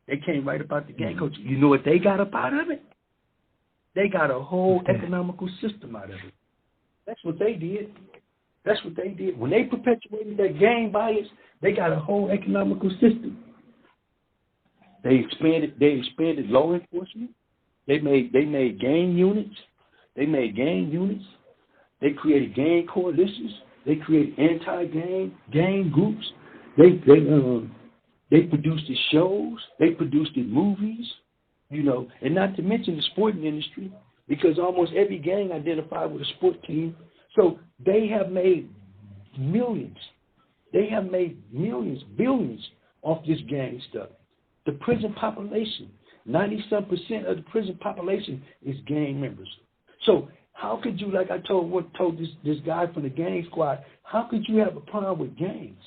You know what they got up out of it? They got a whole economical system out of it. That's what they did. When they perpetuated that gang violence, they got a whole economical system. They expanded law enforcement. They made gang units. They created gang coalitions. They created anti-gang groups. They produced the shows. They produced the movies. You know, and not to mention the sporting industry, because almost every gang identified with a sport team. So they have made millions. Billions off this gang stuff. The prison population, 90-some% of the prison population is gang members. So how could you, like I told this guy from the gang squad, how could you have a problem with gangs?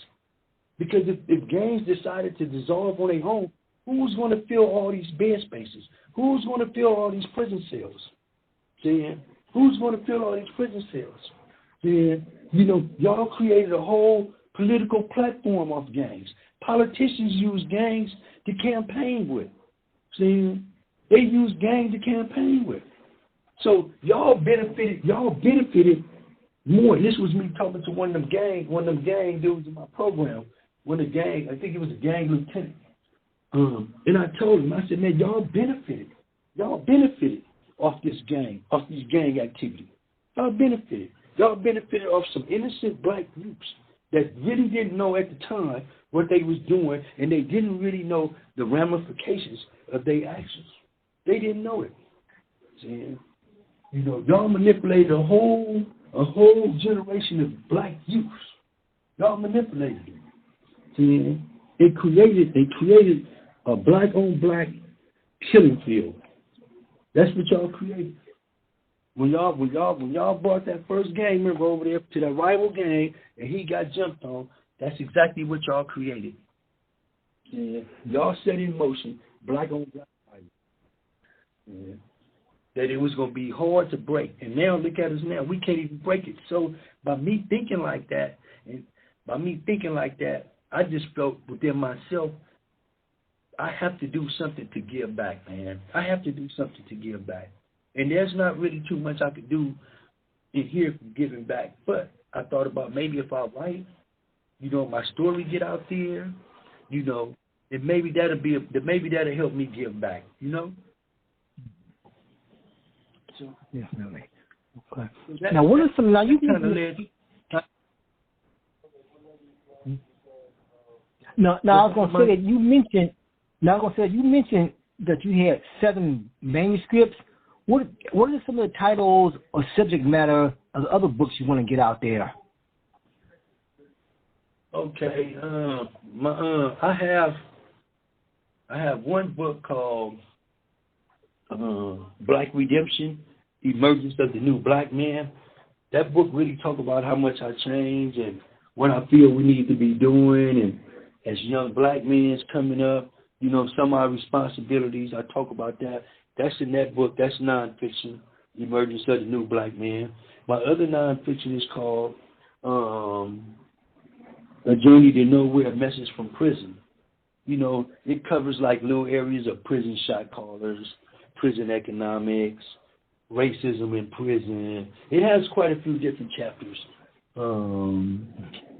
Because if gangs decided to dissolve on their own, who's going to fill all these bed spaces? Who's going to fill all these prison cells? See? Who's going to fill all these prison cells? See? You know, y'all created a whole political platform off gangs. Politicians use gangs to campaign with. See? They use gangs to campaign with. So y'all benefited more. This was me talking to one of them gang dudes in my program. I think it was a gang lieutenant. And I told him, I said, man, y'all benefited off these gang activity. Y'all benefited off some innocent black groups that really didn't know at the time what they was doing, and they didn't really know the ramifications of their actions. They didn't know it. See? You know, y'all manipulated a whole generation of black youth. Y'all manipulated them. See? They created a black-on-black killing field. That's what y'all created. When y'all brought that first gang member over there to that rival gang and he got jumped on, that's exactly what y'all created. Yeah. Y'all set in motion black-on-black violence. Yeah. That it was going to be hard to break. And now look at us now. We can't even break it. So by me thinking like that, I just felt within myself, I have to do something to give back, man. I have to do something to give back. And there's not really too much I could do in here for giving back. But I thought about maybe if I write, you know, my story get out there, you know, and maybe that'll help me give back, you know? So, definitely. Okay. Now, what are some, now you kind of led. Now I was going to say that you mentioned that you had 7 manuscripts. What are some of the titles or subject matter of the other books you want to get out there? Okay, I have one book called Black Redemption: Emergence of the New Black Man. That book really talks about how much I changed and what I feel we need to be doing, and as young black men coming up, you know, some of our responsibilities. I talk about that. That's in that book. That's nonfiction, Emergence of the New Black Man. My other nonfiction is called A Journey to Nowhere, A Message from Prison. You know, it covers like little areas of prison shot callers, prison economics, racism in prison. It has quite a few different chapters.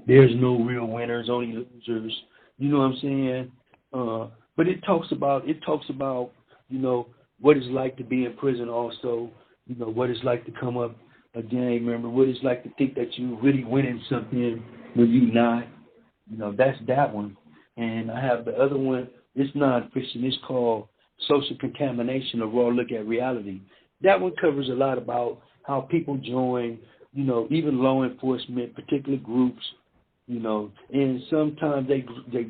There's no real winners, only losers. You know what I'm saying? But it talks about, you know, what it's like to be in prison also, you know, what it's like to come up a gang member, what it's like to think that you really winning something when you not. You know, that's that one. And I have the other one, it's nonfiction, it's called Social Contamination, a Raw Look at Reality. That one covers a lot about how people join, you know, even law enforcement, particular groups, you know, and sometimes they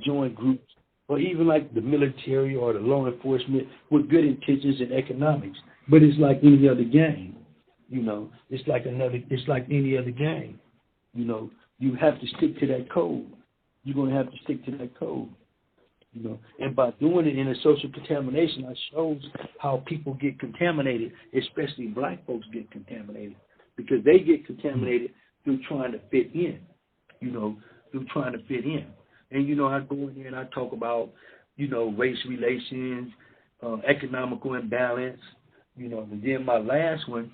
join groups, or even like the military or the law enforcement with good intentions and economics. But it's like any other gang, you know. It's like any other gang. You know, you have to stick to that code. You're going to have to stick to that code. You know, and by doing it in a social contamination, it shows how people get contaminated, especially black folks get contaminated, because they get contaminated through trying to fit in, you know, through trying to fit in. And, you know, I go in there and I talk about, you know, race relations, economical imbalance, you know, and then my last one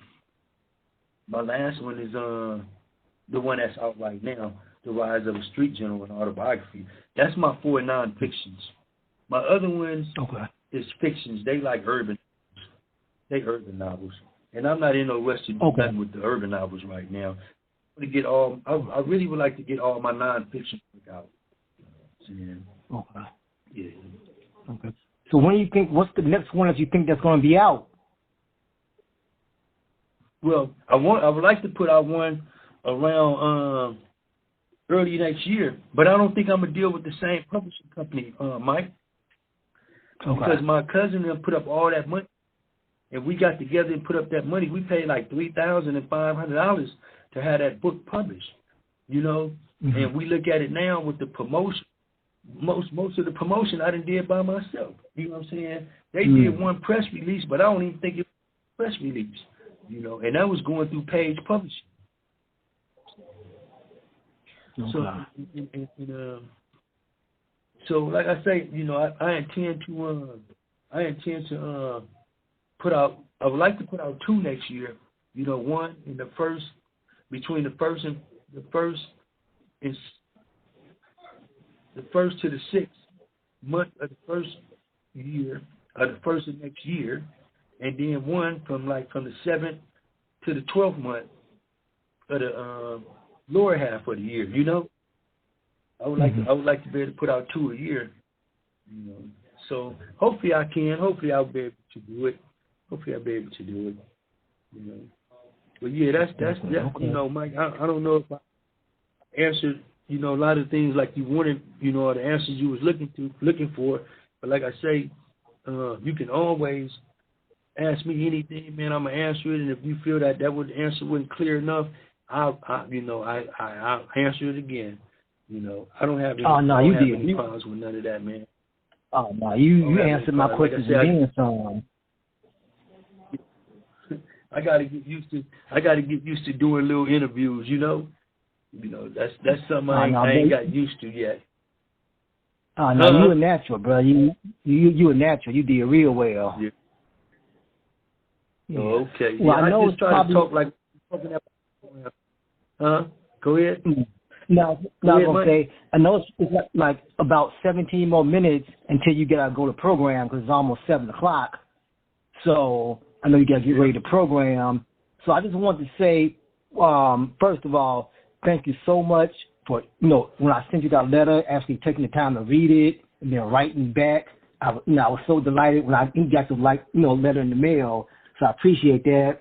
is the one that's out right now, The Rise of a Street General, and Autobiography. That's my 4 non-fictions. My other ones is fictions. They like urban novels. And I'm not in no rush to do nothing with the urban novels right now. I really would like to get all my non-fiction out. Yeah. Yeah. Okay. So when do you think, what's the next one that you think that's going to be out? Well, I would like to put out one around early next year, but I don't think I'm gonna deal with the same publishing company, Mike. Because my cousin put up all that money, and we got together and put up that money. We paid like $3,500 to have that book published, you know. Mm-hmm. And we look at it now with the promotion. Most of the promotion I done did by myself. You know what I'm saying? They did one press release, but I don't even think it was a press release. You know, and that was going through Page Publishing. So like I say, you know, I intend to put out. I would like to put out 2 next year. You know, one in the first, between the first to the 6th month of the first year, of the first of next year, and then one from the 7th to the 12th month of the lower half of the year. You know, I would like to be able to put out 2 a year. You know, so hopefully I can. Hopefully I'll be able to do it. You know, but yeah, that's you know, Mike. I don't know if I answered, you know, a lot of things like you wanted, you know, or the answers you was looking for. But like I say, you can always ask me anything, man. I'm gonna answer it, and if you feel that answer wasn't clear enough, I'll answer it again. You know, I don't have any problems with none of that, man. Oh no, you answered my questions again, son. I gotta get used to doing little interviews. You know, that's something I ain't got used to yet. Oh no, you a natural, bro. You a natural. You did real well. Yeah. Yeah. Oh, okay. Well, I know just try to talk like talking about. Go ahead. No, I was gonna say, I know it's like about 17 more minutes until you gotta go to program because it's almost 7 o'clock. So I know you gotta get ready to program. So I just wanted to say, first of all, thank you so much for, you know, when I sent you that letter, actually taking the time to read it and then writing back. I was so delighted when I got the letter in the mail. So I appreciate that,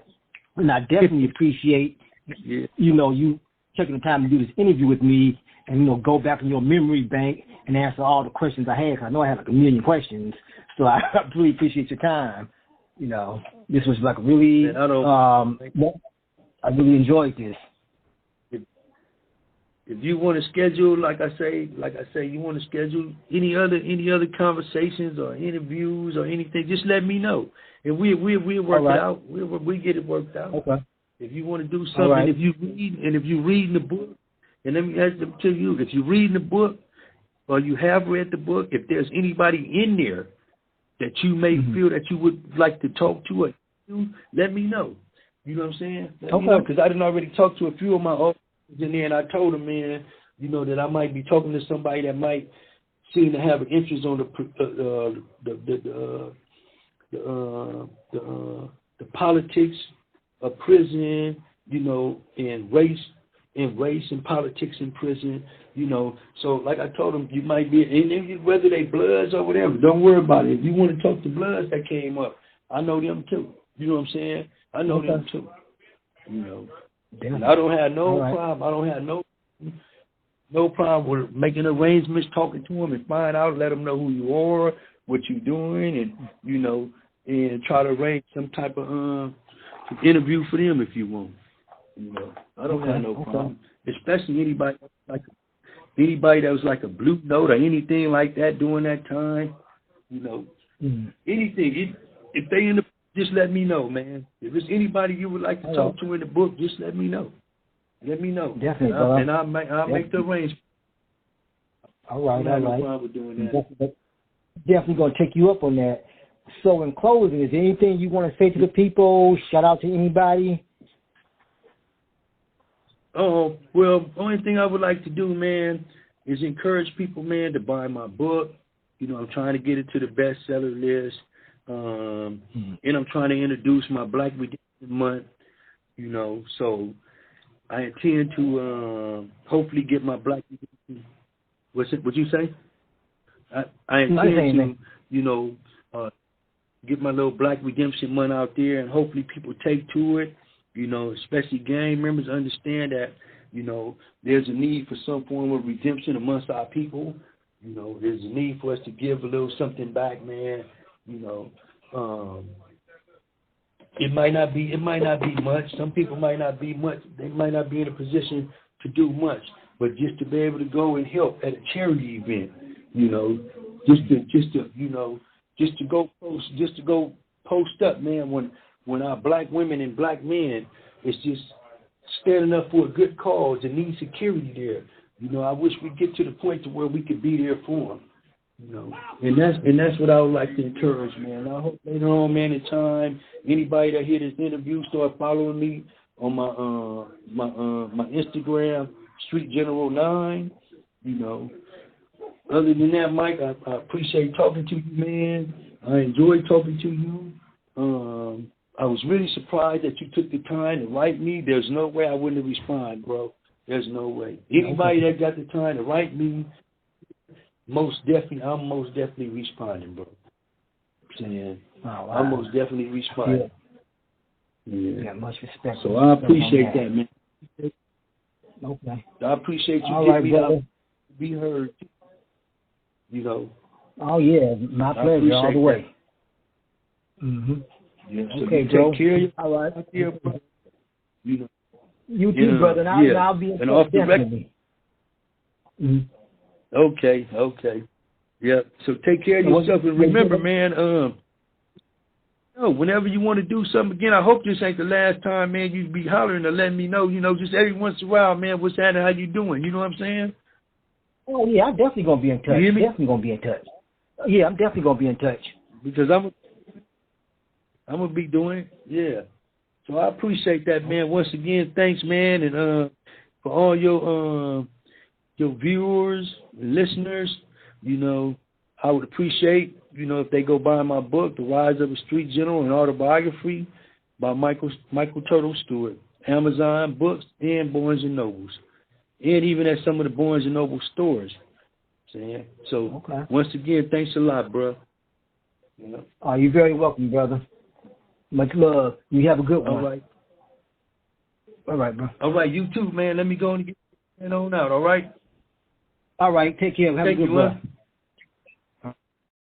and I definitely appreciate you know, you taking the time to do this interview with me and, you know, go back in your memory bank and answer all the questions I had. Cause I know I had like a million questions. So I really appreciate your time. You know, this was like really, I really enjoyed this. If you want to schedule, like I say, you want to schedule any other conversations or interviews or anything, just let me know, and we'll work it out. We get it worked out. Okay. If you want to do something, if you read the book, and let me ask them to you, if you read the book or you have read the book, if there's anybody in there that you may feel that you would like to talk to or let me know. You know what I'm saying? Let me know, because I didn't already talk to a few of my officers in there, and I told them, man, you know, that I might be talking to somebody that might seem to have an interest on the the politics of prison, you know, and race and politics in prison, you know. So like I told them, you might be, and whether they Bloods or whatever, don't worry about it. If you want to talk to Bloods that came up, I know them too. You know what I'm saying? I know them too. You know, and I don't have no problem. I don't have no problem with making arrangements, talking to them, and find out, let them know who you are, what you're doing, and you know, and try to arrange some type of interview for them if you want. You know, I don't have no problem, especially anybody that was like a Blue Note or anything like that during that time. You know, anything. If they in the, just let me know, man. If it's anybody you would like to talk to in the book, just let me know. Let me know. Definitely, and I'll make the arrangement. All right. No problem with doing that. Definitely going to take you up on that. So in closing, is there anything you want to say to the people? Shout out to anybody? Oh, well, only thing I would like to do, man, is encourage people, man, to buy my book. You know, I'm trying to get it to the bestseller list. And I'm trying to introduce my Black Redemption Month, you know, so I intend to hopefully get my Black Redemption. What'd you say? I intend to, you know, get my little Black Redemption Month out there, and hopefully people take to it, you know, especially gang members understand that, you know, there's a need for some form of redemption amongst our people. You know, there's a need for us to give a little something back, man. You know, it might not be much. Some people might not be much. They might not be in a position to do much, but just to be able to go and help at a charity event, you know, just to go post up, man. When our Black women and Black men is just standing up for a good cause and need security there. You know, I wish we'd get to the point to where we could be there for them. You know, and that's what I would like to encourage, man. I hope later on, man, in time, anybody that hear this interview start following me on my Instagram, Street General 9. You know, other than that, Mike, I appreciate talking to you, man. I enjoyed talking to you. I was really surprised that you took the time to write me. There's no way I wouldn't have responded, bro. There's no way. Anybody that got the time to write me, I'm most definitely responding, bro. Saying, I'm most definitely responding. Yeah, much respect. So I appreciate that, man. Okay. I appreciate you getting me out to be heard. You know. Oh yeah, my pleasure all the way. Yeah, so okay, you bro. Take care of you. All right. You know. You too, brother. And I'll be in touch, definitely. Okay. Yeah. So take care of yourself, and remember, man. Whenever you want to do something again, I hope this ain't the last time, man. You be hollering to let me know. You know, just every once in a while, man. What's happening? How you doing? You know what I'm saying? Oh yeah, I'm definitely gonna be in touch. You hear me? Definitely gonna be in touch. Yeah, I'm definitely gonna be in touch. Because I'm gonna be doing it. Yeah. So I appreciate that, man. Once again, thanks, man, and for all your viewers and listeners. You know, I would appreciate, you know, if they go buy my book, The Rise of a Street General, an Autobiography by Michael TurToe Stewart, Amazon Books and Barnes and Nobles, and even at some of the Barnes and Noble stores. So once again, thanks a lot, bro. You know? You're very welcome, brother. Much love. You have a good one. All right. All right, bro. All right, you too, man. Let me go and get on out, all right? All right, take care. Have a good one.